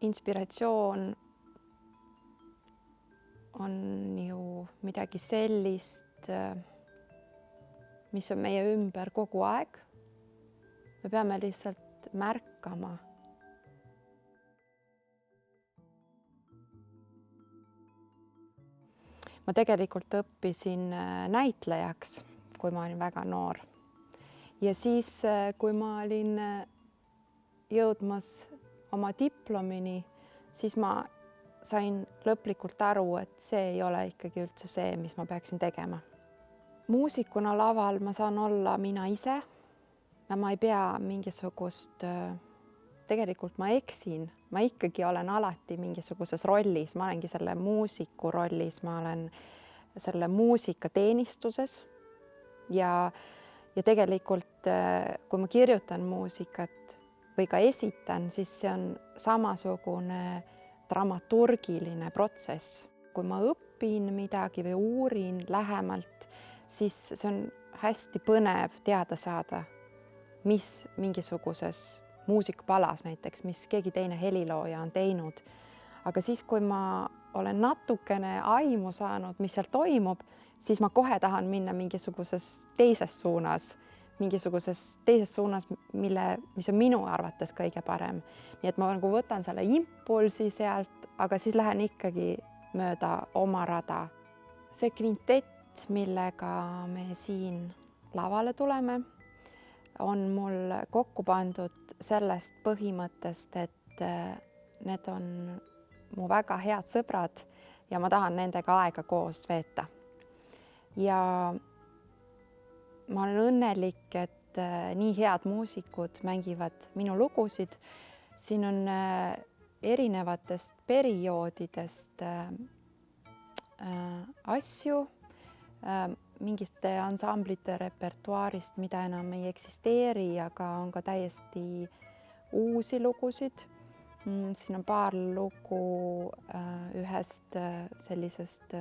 inspiratsioon on ju midagi sellist, mis on meie ümber kogu aeg. Me peame lihtsalt märkama. Ma tegelikult õppisin näitlejaks, kui ma olin väga noor. Ja siis, kui ma olin jõudmas oma diplomini, siis ma sain lõplikult aru, et see ei ole ikkagi üldse see, mis ma peaksin tegema. Muusikuna laval ma saan olla mina ise ja ma ei pea mingisugust, tegelikult ma eksin, ma ikkagi olen alati mingisuguses rollis, ma olengi selle muusiku rollis, ma olen selle muusika teenistuses ja tegelikult, kui ma kirjutan muusikat või ka esitan, siis see on samasugune dramaturgiline protsess. Kui ma õpin midagi või uurin lähemalt, siis see on hästi põnev teada saada, mis mingisuguses muusikapalas näiteks, mis keegi teine helilooja on teinud. Aga siis, kui ma olen natukene aimu saanud, mis seal toimub, siis ma kohe tahan minna mingisuguses teises suunas, mis on minu arvates kõige parem. Nii et ma nagu võtan selle impulsi sealt, aga siis lähen ikkagi mööda oma rada. See kvintett, millega me siin lavale tuleme, on mul kokku pandud sellest põhimõttest, et need on mu väga head sõbrad ja ma tahan nendega aega koos veeta. Ja ma olen õnnelik, et nii head muusikud mängivad minu lugusid. Siin on erinevatest perioodidest asju, mingiste ansamblite repertuaarist, mida enam ei eksisteeri, aga on ka täiesti uusi lugusid. Siin on paar lugu ühest sellisest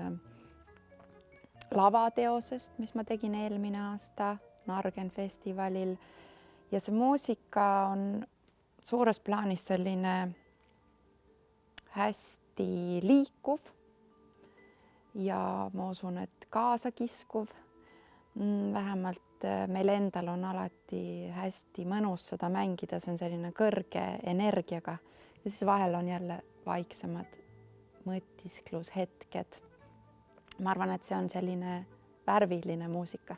lavateosest, mis ma tegin eelmine aasta Nargen festivalil. Ja see muusika on suures plaanis selline hästi liikuv ja ma usun, et kaasakiskuv. Vähemalt meil endal on alati hästi mõnus seda mängida, see on selline kõrge energiaga ja siis vahel on jälle vaiksemad mõtisklushetked. Ma arvan, et see on selline värviline muusika.